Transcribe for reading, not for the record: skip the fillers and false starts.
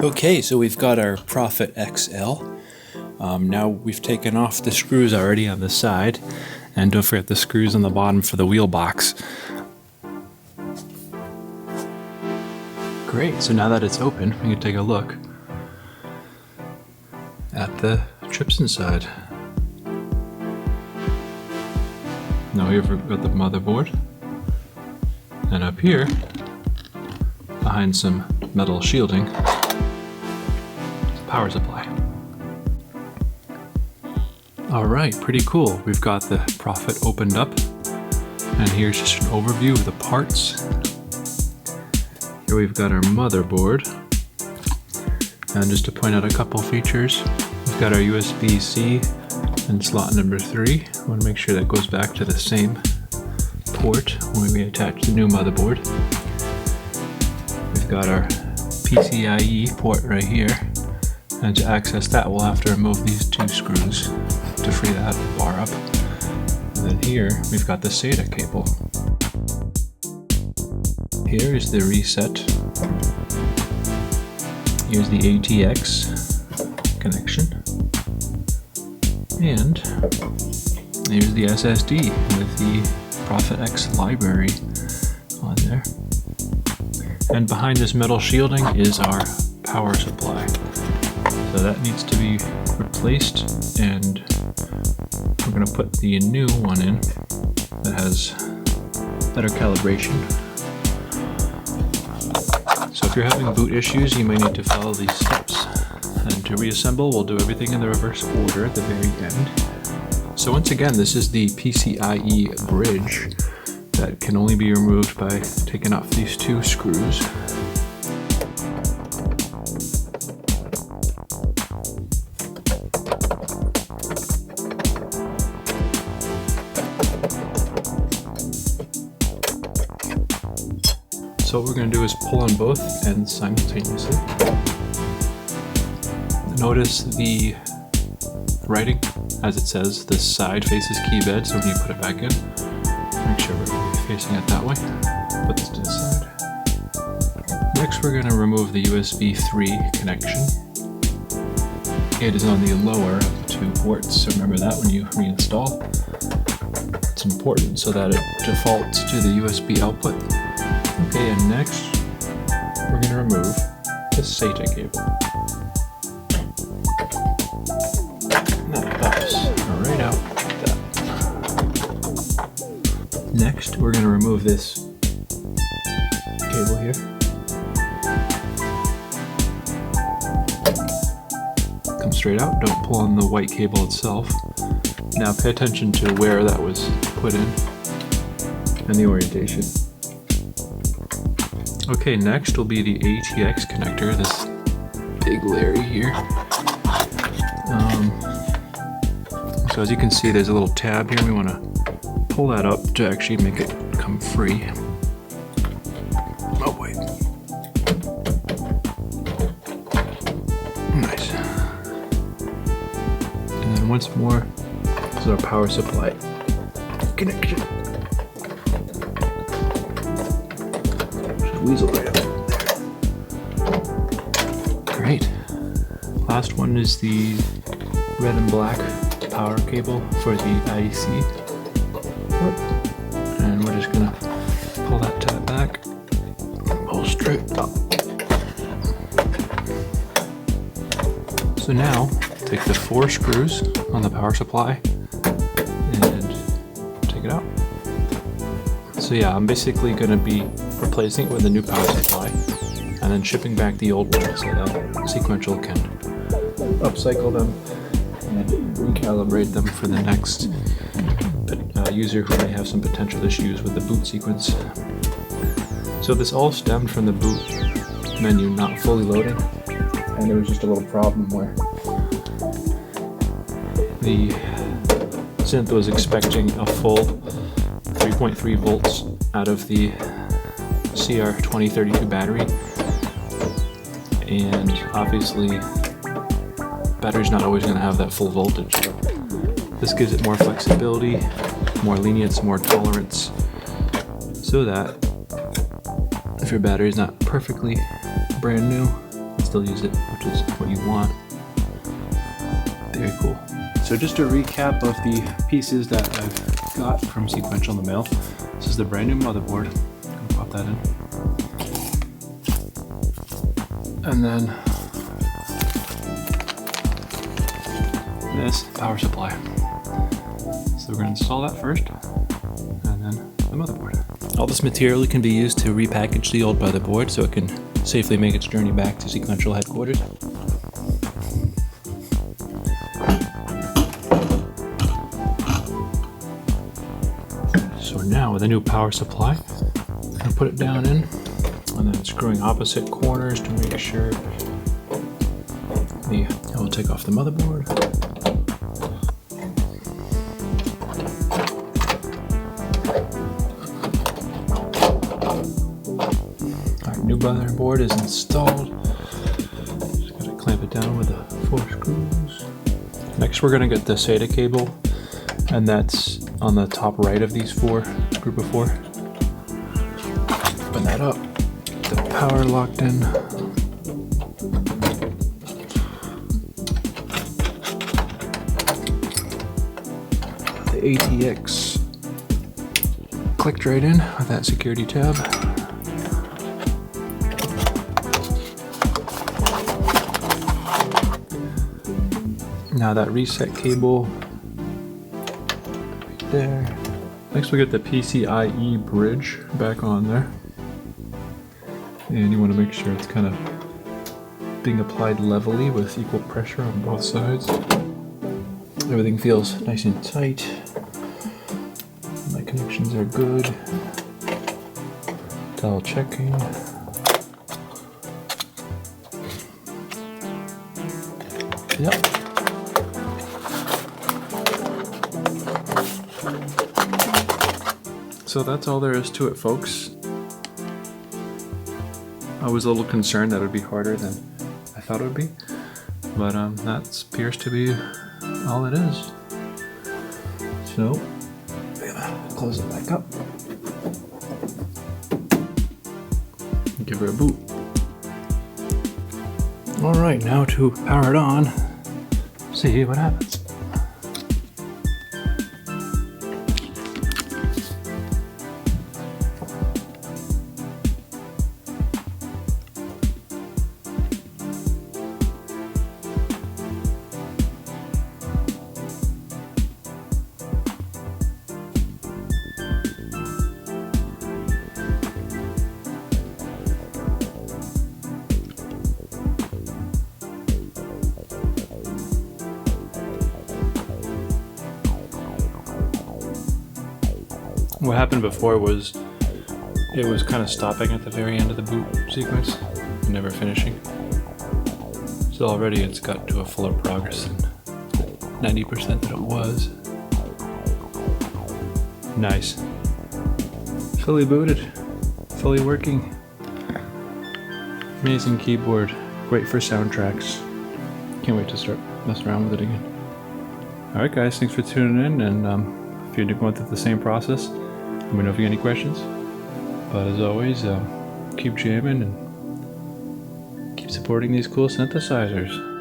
Okay, so we've got our Prophet XL. Now we've taken off the screws already on the side, and don't forget the screws on the bottom for the wheel box. Great, so now that it's open, we can take a look at the chips inside. Now here we've got the motherboard, and up here, behind some metal shielding, power supply. Alright, pretty cool. We've got the Prophet opened up, and here's just an overview of the parts. Here we've got our motherboard, and just to point out a couple features, we've got our USB-C and slot number 3. We want to make sure that goes back to the same port when we attach the new motherboard. We've got our PCIe port right here. And to access that, we'll have to remove these 2 screws to free that bar up. And then here, we've got the SATA cable. Here is the reset. Here's the ATX connection. And here's the SSD with the Prophet X library on there. And behind this metal shielding is our power supply. So that needs to be replaced, and we're going to put the new one in that has better calibration. So if you're having boot issues, you may need to follow these steps. And to reassemble, we'll do everything in the reverse order at the very end. So once again, this is the PCIe bridge that can only be removed by taking off these 2 screws. So what we're going to do is pull on both ends simultaneously. Notice the writing, as it says, the side faces key bed, so when you put it back in, make sure we're facing it that way. Put this to the side. Next we're going to remove the USB 3 connection. It is on the lower of the 2 ports, so remember that when you reinstall. It's important so that it defaults to the USB output. Okay, and next, we're going to remove the SATA cable. And that pops right out like that. Next, we're going to remove this cable here. Come straight out, don't pull on the white cable itself. Now pay attention to where that was put in and the orientation. Okay, next will be the ATX connector, this big Larry here. So as you can see, there's a little tab here. We want to pull that up to actually make it come free. Oh wait. Nice. And then once more, this is our power supply connection. Weasel right up there. Great. Last one is the red and black power cable for the IEC. And we're just gonna pull that tab back, pull straight up. So now, take the 4 screws on the power supply and take it out. So yeah, I'm basically gonna be replacing it with a new power supply and then shipping back the old one so that Sequential can upcycle them and recalibrate them for the next user who may have some potential issues with the boot sequence. So this all stemmed from the boot menu not fully loading, and there was just a little problem where the synth was expecting a full 3.3 volts out of the CR2032 battery, and obviously battery's not always going to have that full voltage. This gives it more flexibility, more lenience, more tolerance, so that if your battery is not perfectly brand new, it's still use it, which is what you want. Very cool. So just a recap of the pieces that I've got from Sequential in the mail. This is the brand new motherboard. I'm gonna pop that in. And then this power supply. So we're gonna install that first, and then the motherboard. All this material can be used to repackage the old motherboard so it can safely make its journey back to Sequential headquarters. So now with a new power supply, I'm gonna put it down in, and then screwing opposite corners to make sure I will take off the motherboard. Our new motherboard is installed. Just gotta clamp it down with the 4 screws. Next we're gonna get the SATA cable, and that's on the top right of these group of 4. Open that up. Get the power locked in. The ATX clicked right in with that security tab. Now that reset cable right there. Next we get the PCIe bridge back on there. And you want to make sure it's kind of being applied levelly with equal pressure on both sides. Everything feels nice and tight. My connections are good. Double checking. Yep. So that's all there is to it, folks. I was a little concerned that it would be harder than I thought it would be, but that appears to be all it is. So, close it back up. Give her a boot. Alright, now to power it on. See what happens. What happened before was it was kind of stopping at the very end of the boot sequence and never finishing. So already it's got to a fuller progress than 90% that it was. Nice. Fully booted, fully working. Amazing keyboard, great for soundtracks. Can't wait to start messing around with it again. Alright guys, thanks for tuning in, and if you're going through the same process, let me know if you have any questions. But as always, keep jamming and keep supporting these cool synthesizers.